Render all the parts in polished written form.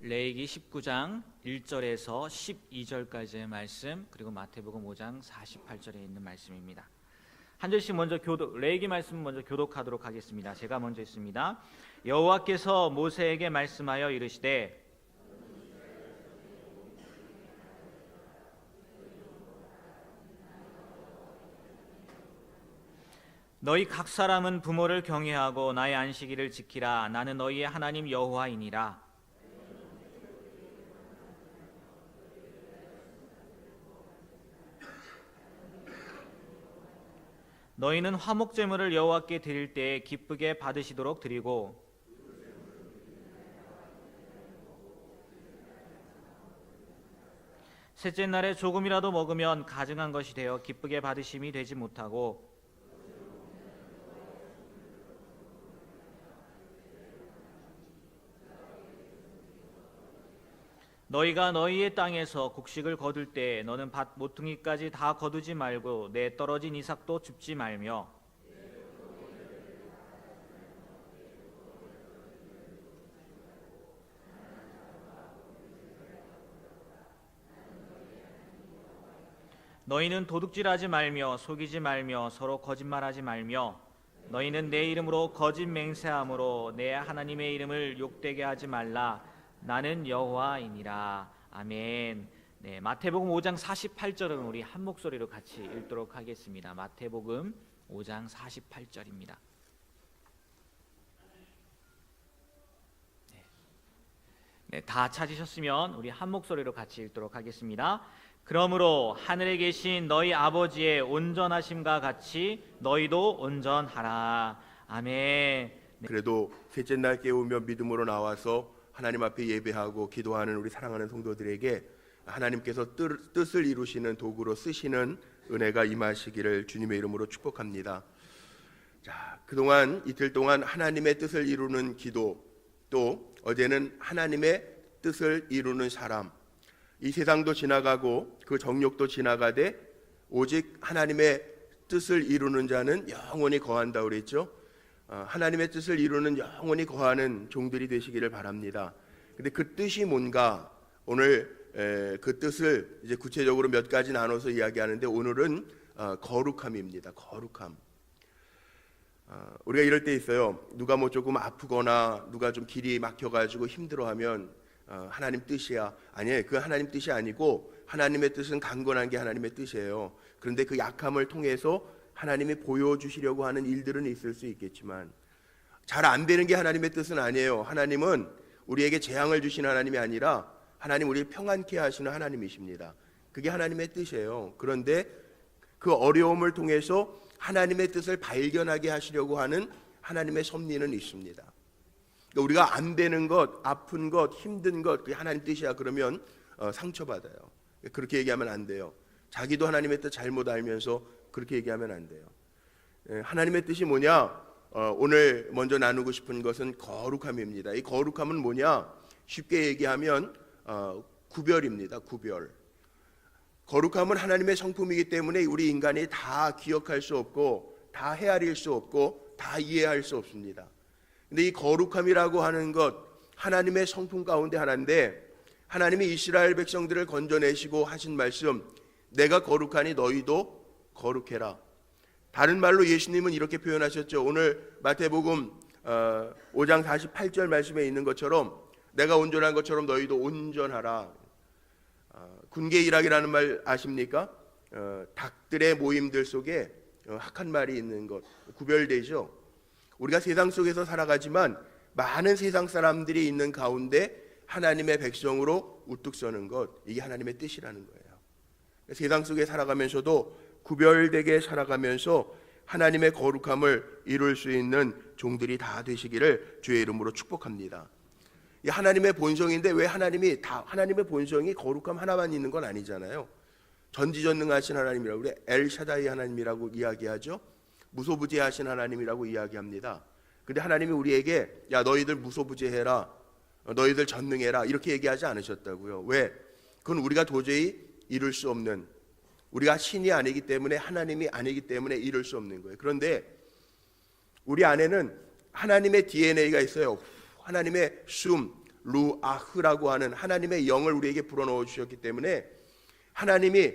레위기 19장 1절에서 12절까지의 말씀, 그리고 마태복음 5장 48절에 있는 말씀입니다. 한 절씩 먼저 레위기 말씀 먼저 교독하도록 하겠습니다. 제가 먼저 읽습니다. 여호와께서 모세에게 말씀하여 이르시되 너희 각 사람은 부모를 경외하고 나의 안식일을 지키라. 나는 너희의 하나님 여호와이니라. 너희는 화목제물을 여호와께 드릴 때에 기쁘게 받으시도록 드리고 셋째 날에 조금이라도 먹으면 가증한 것이 되어 기쁘게 받으심이 되지 못하고 너희가 너희의 땅에서 곡식을 거둘 때 너는 밭 모퉁이까지 다 거두지 말고 내 떨어진 이삭도 줍지 말며 너희는 도둑질하지 말며 속이지 말며 서로 거짓말하지 말며 너희는 내 이름으로 거짓 맹세함으로 내 하나님의 이름을 욕되게 하지 말라. 나는 여호와이니라. 아멘. 네, 마태복음 5장 48절은 우리 한 목소리로 같이 읽도록 하겠습니다. 마태복음 5장 48절입니다. 네, 다 찾으셨으면 우리 한 목소리로 같이 읽도록 하겠습니다. 그러므로 하늘에 계신 너희 아버지의 온전하심과 같이 너희도 온전하라. 아멘. 네. 그래도 셋째 날 깨우며 믿음으로 나와서 하나님 앞에 예배하고 기도하는 우리 사랑하는 성도들에게 하나님께서 뜻을 이루시는 도구로 쓰시는 은혜가 임하시기를 주님의 이름으로 축복합니다. 자, 그동안 이틀 동안 하나님의 뜻을 이루는 기도, 또 어제는 하나님의 뜻을 이루는 사람, 이 세상도 지나가고 그 정욕도 지나가되 오직 하나님의 뜻을 이루는 자는 영원히 거한다 그랬죠. 하나님의 뜻을 이루는 영원히 거하는 종들이 되시기를 바랍니다. 근데 그 뜻이 뭔가 오늘 그 뜻을 이제 구체적으로 몇 가지 나눠서 이야기하는데 오늘은 거룩함입니다. 거룩함. 우리가 이럴 때 있어요. 누가 뭐 조금 아프거나 누가 좀 길이 막혀가지고 힘들어하면 하나님 뜻이야. 아니에요. 그 하나님 뜻이 아니고 하나님의 뜻은 강건한 게 하나님의 뜻이에요. 그런데 그 약함을 통해서 하나님이 보여주시려고 하는 일들은 있을 수 있겠지만 잘 안 되는 게 하나님의 뜻은 아니에요. 하나님은 우리에게 재앙을 주신 하나님이 아니라 하나님 우리를 평안케 하시는 하나님이십니다. 그게 하나님의 뜻이에요. 그런데 그 어려움을 통해서 하나님의 뜻을 발견하게 하시려고 하는 하나님의 섭리는 있습니다. 그러니까 우리가 안 되는 것, 아픈 것, 힘든 것 그게 하나님 뜻이야 그러면 상처받아요. 그렇게 얘기하면 안 돼요. 자기도 하나님의 뜻 잘못 알면서 그렇게 얘기하면 안 돼요. 하나님의 뜻이 뭐냐? 오늘 먼저 나누고 싶은 것은 거룩함입니다. 이 거룩함은 뭐냐? 쉽게 얘기하면 구별입니다. 구별. 거룩함은 하나님의 성품이기 때문에 우리 인간이 다 기억할 수 없고 다 헤아릴 수 없고 다 이해할 수 없습니다. 근데 이 거룩함이라고 하는 것 하나님의 성품 가운데 하나인데 하나님이 이스라엘 백성들을 건져내시고 하신 말씀 내가 거룩하니 너희도 거룩해라. 다른 말로 예수님은 이렇게 표현하셨죠. 오늘 마태복음 5장 48절 말씀에 있는 것처럼 내가 온전한 것처럼 너희도 온전하라. 군계 일학이라는 말 아십니까? 닭들의 모임들 속에 학한 말이 있는 것 구별되죠. 우리가 세상 속에서 살아가지만 많은 세상 사람들이 있는 가운데 하나님의 백성으로 우뚝 서는 것 이게 하나님의 뜻이라는 거예요. 세상 속에 살아가면서도 구별되게 살아가면서 하나님의 거룩함을 이룰 수 있는 종들이 다 되시기를 주의 이름으로 축복합니다. 이 하나님의 본성인데 왜 하나님의 본성이 거룩함 하나만 있는 건 아니잖아요. 전지전능하신 하나님이라고 우리 엘샤다이 하나님이라고 이야기하죠. 무소부재하신 하나님이라고 이야기합니다. 근데 하나님이 우리에게 야 너희들 무소부재해라, 너희들 전능해라 이렇게 얘기하지 않으셨다고요. 왜? 그건 우리가 도저히 이룰 수 없는 우리가 신이 아니기 때문에 하나님이 아니기 때문에 이룰 수 없는 거예요. 그런데 우리 안에는 하나님의 DNA가 있어요. 하나님의 숨, 루아흐라고 하는 하나님의 영을 우리에게 불어넣어 주셨기 때문에 하나님이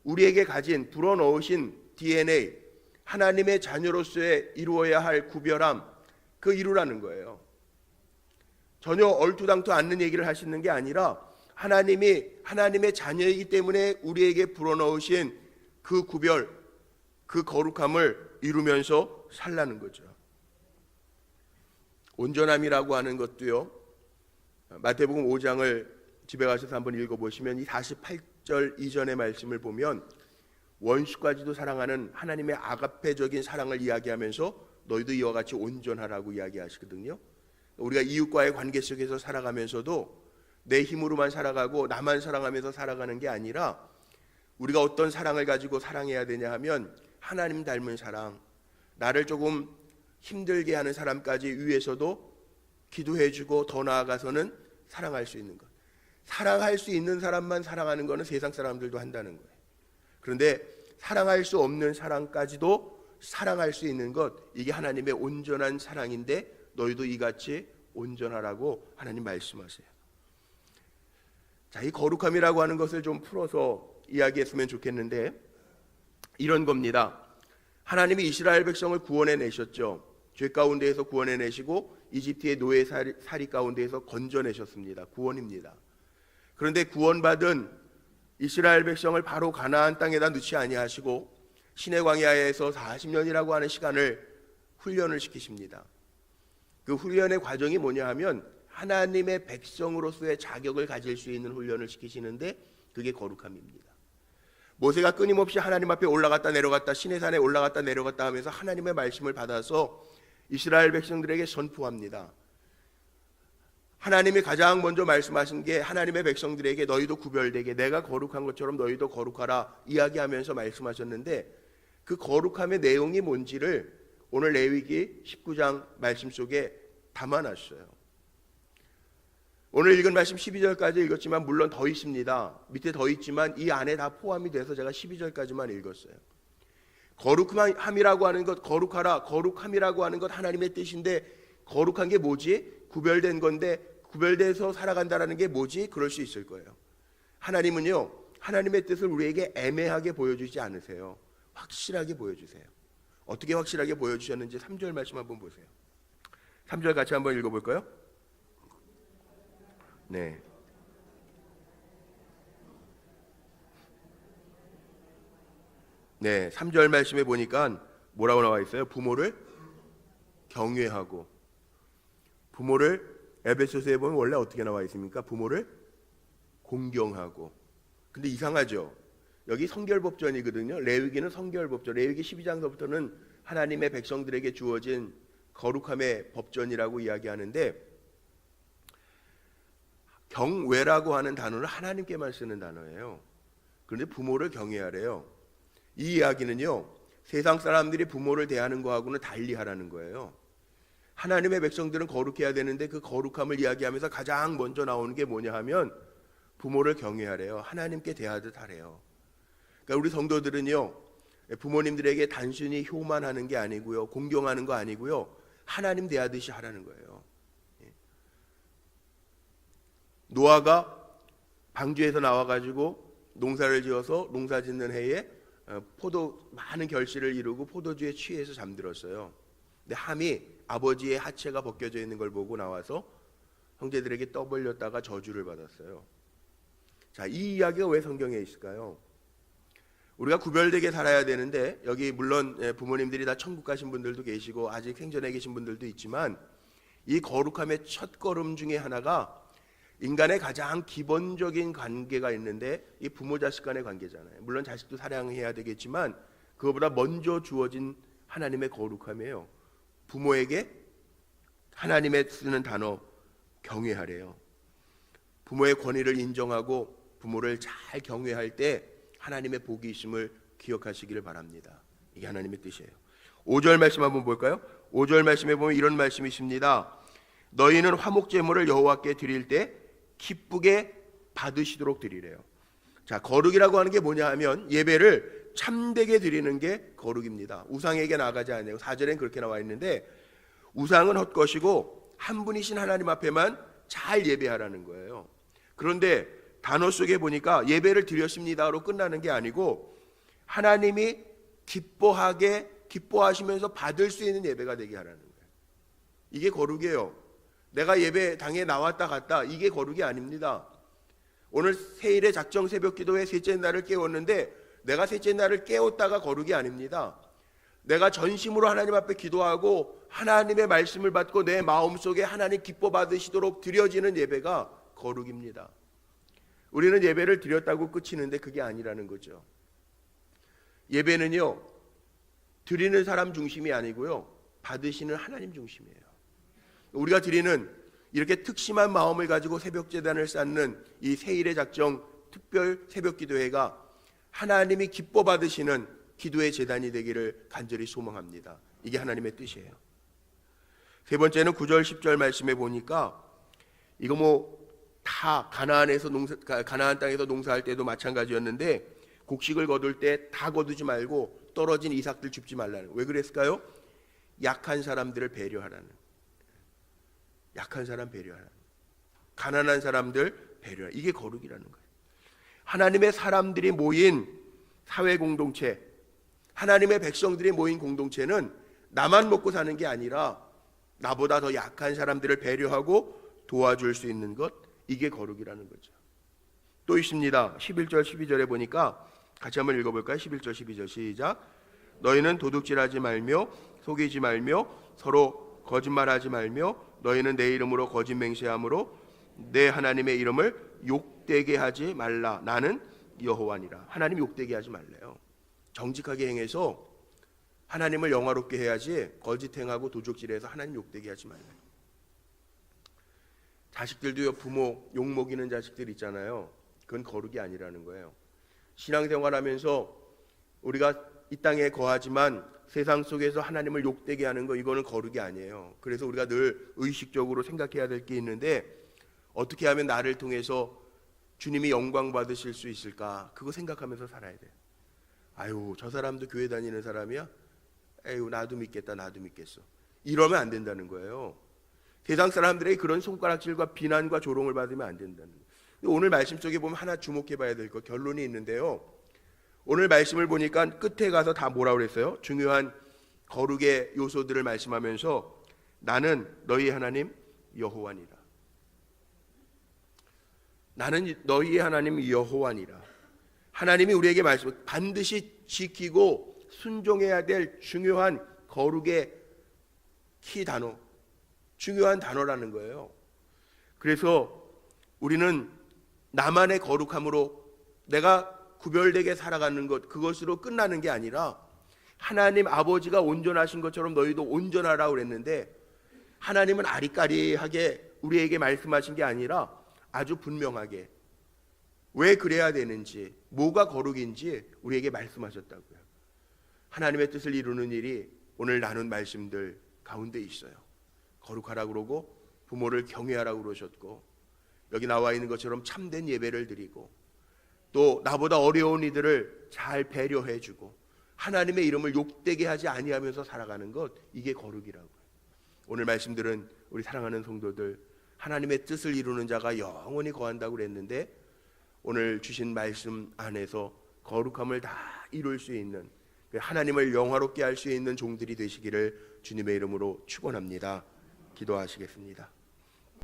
우리에게 가진 불어넣으신 DNA, 하나님의 자녀로서의 이루어야 할 구별함, 그 이루라는 거예요. 전혀 얼토당토 않는 얘기를 하시는 게 아니라 하나님이 하나님의 자녀이기 때문에 우리에게 불어넣으신 그 구별, 그 거룩함을 이루면서 살라는 거죠. 온전함이라고 하는 것도요, 마태복음 5장을 집에 가셔서 한번 읽어보시면 이 48절 이전의 말씀을 보면 원수까지도 사랑하는 하나님의 아가페적인 사랑을 이야기하면서 너희도 이와 같이 온전하라고 이야기하시거든요. 우리가 이웃과의 관계 속에서 살아가면서도 내 힘으로만 살아가고 나만 사랑하면서 살아가는 게 아니라 우리가 어떤 사랑을 가지고 사랑해야 되냐 하면 하나님 닮은 사랑, 나를 조금 힘들게 하는 사람까지 위해서도 기도해주고 더 나아가서는 사랑할 수 있는 것. 사랑할 수 있는 사람만 사랑하는 것은 세상 사람들도 한다는 거예요. 그런데 사랑할 수 없는 사랑까지도 사랑할 수 있는 것, 이게 하나님의 온전한 사랑인데 너희도 이같이 온전하라고 하나님 말씀하세요. 자, 이 거룩함이라고 하는 것을 좀 풀어서 이야기했으면 좋겠는데 이런 겁니다. 하나님이 이스라엘 백성을 구원해 내셨죠. 죄 가운데에서 구원해 내시고 이집트의 노예 살이 가운데에서 건져내셨습니다. 구원입니다. 그런데 구원받은 이스라엘 백성을 바로 가나안 땅에다 넣지 아니하시고 시내 광야에서 40년이라고 하는 시간을 훈련을 시키십니다. 그 훈련의 과정이 뭐냐 하면 하나님의 백성으로서의 자격을 가질 수 있는 훈련을 시키시는데 그게 거룩함입니다. 모세가 끊임없이 하나님 앞에 올라갔다 내려갔다 시내산에 올라갔다 내려갔다 하면서 하나님의 말씀을 받아서 이스라엘 백성들에게 선포합니다. 하나님이 가장 먼저 말씀하신 게 하나님의 백성들에게 너희도 구별되게 내가 거룩한 것처럼 너희도 거룩하라 이야기하면서 말씀하셨는데 그 거룩함의 내용이 뭔지를 오늘 레위기 19장 말씀 속에 담아놨어요. 오늘 읽은 말씀 12절까지 읽었지만 물론 더 있습니다. 밑에 더 있지만 이 안에 다 포함이 돼서 제가 12절까지만 읽었어요. 거룩함이라고 하는 것, 거룩하라, 거룩함이라고 하는 것 하나님의 뜻인데 거룩한 게 뭐지? 구별된 건데 구별돼서 살아간다라는 게 뭐지? 그럴 수 있을 거예요. 하나님은요, 하나님의 뜻을 우리에게 애매하게 보여주지 않으세요. 확실하게 보여주세요. 어떻게 확실하게 보여주셨는지 3절 말씀 한번 보세요. 3절 같이 한번 읽어볼까요? 네. 네, 3절 말씀에 보니까 뭐라고 나와 있어요? 부모를 경외하고. 부모를 에베소서에 보면 원래 어떻게 나와 있습니까? 부모를 공경하고. 근데 이상하죠? 여기 성결법전이거든요. 레위기는 성결법전. 레위기 12장서부터는 하나님의 백성들에게 주어진 거룩함의 법전이라고 이야기하는데 경외라고 하는 단어는 하나님께만 쓰는 단어예요. 그런데 부모를 경외하래요. 이 이야기는요, 세상 사람들이 부모를 대하는 거하고는 달리 하라는 거예요. 하나님의 백성들은 거룩해야 되는데 그 거룩함을 이야기하면서 가장 먼저 나오는 게 뭐냐 하면 부모를 경외하래요. 하나님께 대하듯 하래요. 그러니까 우리 성도들은요, 부모님들에게 단순히 효만하는 게 아니고요, 공경하는 거 아니고요, 하나님 대하듯이 하라는 거예요. 노아가 방주에서 나와가지고 농사를 지어서 농사 짓는 해에 많은 결실을 이루고 포도주에 취해서 잠들었어요. 근데 함이 아버지의 하체가 벗겨져 있는 걸 보고 나와서 형제들에게 떠벌렸다가 저주를 받았어요. 자, 이 이야기가 왜 성경에 있을까요? 우리가 구별되게 살아야 되는데 여기 물론 부모님들이 다 천국 가신 분들도 계시고 아직 생전에 계신 분들도 있지만 이 거룩함의 첫 걸음 중에 하나가 인간의 가장 기본적인 관계가 있는데 이 부모 자식 간의 관계잖아요. 물론 자식도 사랑해야 되겠지만 그거보다 먼저 주어진 하나님의 거룩함이에요. 부모에게 하나님의 쓰는 단어 경외하래요. 부모의 권위를 인정하고 부모를 잘 경외할 때 하나님의 복이 있음을 기억하시기를 바랍니다. 이게 하나님의 뜻이에요. 5절 말씀 한번 볼까요? 5절 말씀에 보면 이런 말씀이 있습니다. 너희는 화목 제물을 여호와께 드릴 때 기쁘게 받으시도록 드리래요. 자, 거룩이라고 하는 게 뭐냐 하면 예배를 참되게 드리는 게 거룩입니다. 우상에게 나아가지 않아요. 4절엔 그렇게 나와 있는데 우상은 헛것이고 한 분이신 하나님 앞에만 잘 예배하라는 거예요. 그런데 단어 속에 보니까 예배를 드렸습니다로 끝나는 게 아니고 하나님이 기뻐하시면서 받을 수 있는 예배가 되게 하라는 거예요. 이게 거룩이에요. 내가 예배당에 나왔다 갔다 이게 거룩이 아닙니다. 오늘 세일의 작정 새벽 기도회 셋째 날을 깨웠는데 내가 셋째 날을 깨웠다가 거룩이 아닙니다. 내가 전심으로 하나님 앞에 기도하고 하나님의 말씀을 받고 내 마음속에 하나님 기뻐 받으시도록 드려지는 예배가 거룩입니다. 우리는 예배를 드렸다고 끝이는데 그게 아니라는 거죠. 예배는요, 드리는 사람 중심이 아니고요, 받으시는 하나님 중심이에요. 우리가 드리는 이렇게 특심한 마음을 가지고 새벽 제단을 쌓는 이 세일의 작정 특별 새벽 기도회가 하나님이 기뻐 받으시는 기도의 제단이 되기를 간절히 소망합니다. 이게 하나님의 뜻이에요. 세 번째는 9절 10절 말씀에 보니까 이거 다 가나안 땅에서 농사할 때도 마찬가지였는데 곡식을 거둘 때 다 거두지 말고 떨어진 이삭들 줍지 말라는. 왜 그랬을까요? 약한 사람들을 배려하라는. 약한 사람 배려하라는. 가난한 사람들 배려하라는. 이게 거룩이라는 거예요. 하나님의 사람들이 모인 사회 공동체, 하나님의 백성들이 모인 공동체는 나만 먹고 사는 게 아니라 나보다 더 약한 사람들을 배려하고 도와줄 수 있는 것, 이게 거룩이라는 거죠. 또 있습니다. 11절 12절에 보니까 같이 한번 읽어볼까요? 11절 12절 시작. 너희는 도둑질하지 말며 속이지 말며 서로 거짓말하지 말며 너희는 내 이름으로 거짓 맹세함으로 내 하나님의 이름을 욕되게 하지 말라. 나는 여호와니라. 하나님 욕되게 하지 말래요. 정직하게 행해서 하나님을 영화롭게 해야지 거짓 행하고 도둑질해서 하나님 욕되게 하지 말래요. 자식들도요, 부모 욕먹이는 자식들 있잖아요. 그건 거룩이 아니라는 거예요. 신앙생활하면서 우리가 이 땅에 거하지만 세상 속에서 하나님을 욕되게 하는 거, 이거는 거룩이 아니에요. 그래서 우리가 늘 의식적으로 생각해야 될 게 있는데 어떻게 하면 나를 통해서 주님이 영광 받으실 수 있을까? 그거 생각하면서 살아야 돼요. 아유, 저 사람도 교회 다니는 사람이야? 에휴, 나도 믿겠다, 나도 믿겠어. 이러면 안 된다는 거예요. 세상 사람들에게 그런 손가락질과 비난과 조롱을 받으면 안 된다는 거예요. 오늘 말씀 속에 보면 하나 주목해 봐야 될 거, 결론이 있는데요. 오늘 말씀을 보니까 끝에 가서 다 뭐라고 그랬어요? 중요한 거룩의 요소들을 말씀하면서 나는 너희 하나님 여호와니라. 나는 너희의 하나님 여호와니라. 하나님이 우리에게 반드시 지키고 순종해야 될 중요한 거룩의 키 단어, 중요한 단어라는 거예요. 그래서 우리는 나만의 거룩함으로 내가 구별되게 살아가는 것, 그것으로 끝나는 게 아니라 하나님 아버지가 온전하신 것처럼 너희도 온전하라고 그랬는데 하나님은 아리까리하게 우리에게 말씀하신 게 아니라 아주 분명하게 왜 그래야 되는지, 뭐가 거룩인지 우리에게 말씀하셨다고요. 하나님의 뜻을 이루는 일이 오늘 나눈 말씀들 가운데 있어요. 거룩하라고 그러고 부모를 경외하라고 그러셨고 여기 나와 있는 것처럼 참된 예배를 드리고 또 나보다 어려운 이들을 잘 배려해주고 하나님의 이름을 욕되게 하지 아니하면서 살아가는 것, 이게 거룩이라고요. 오늘 말씀들은 우리 사랑하는 성도들, 하나님의 뜻을 이루는 자가 영원히 거한다고 그랬는데 오늘 주신 말씀 안에서 거룩함을 다 이룰 수 있는, 하나님을 영화롭게 할 수 있는 종들이 되시기를 주님의 이름으로 축원합니다. 기도하시겠습니다.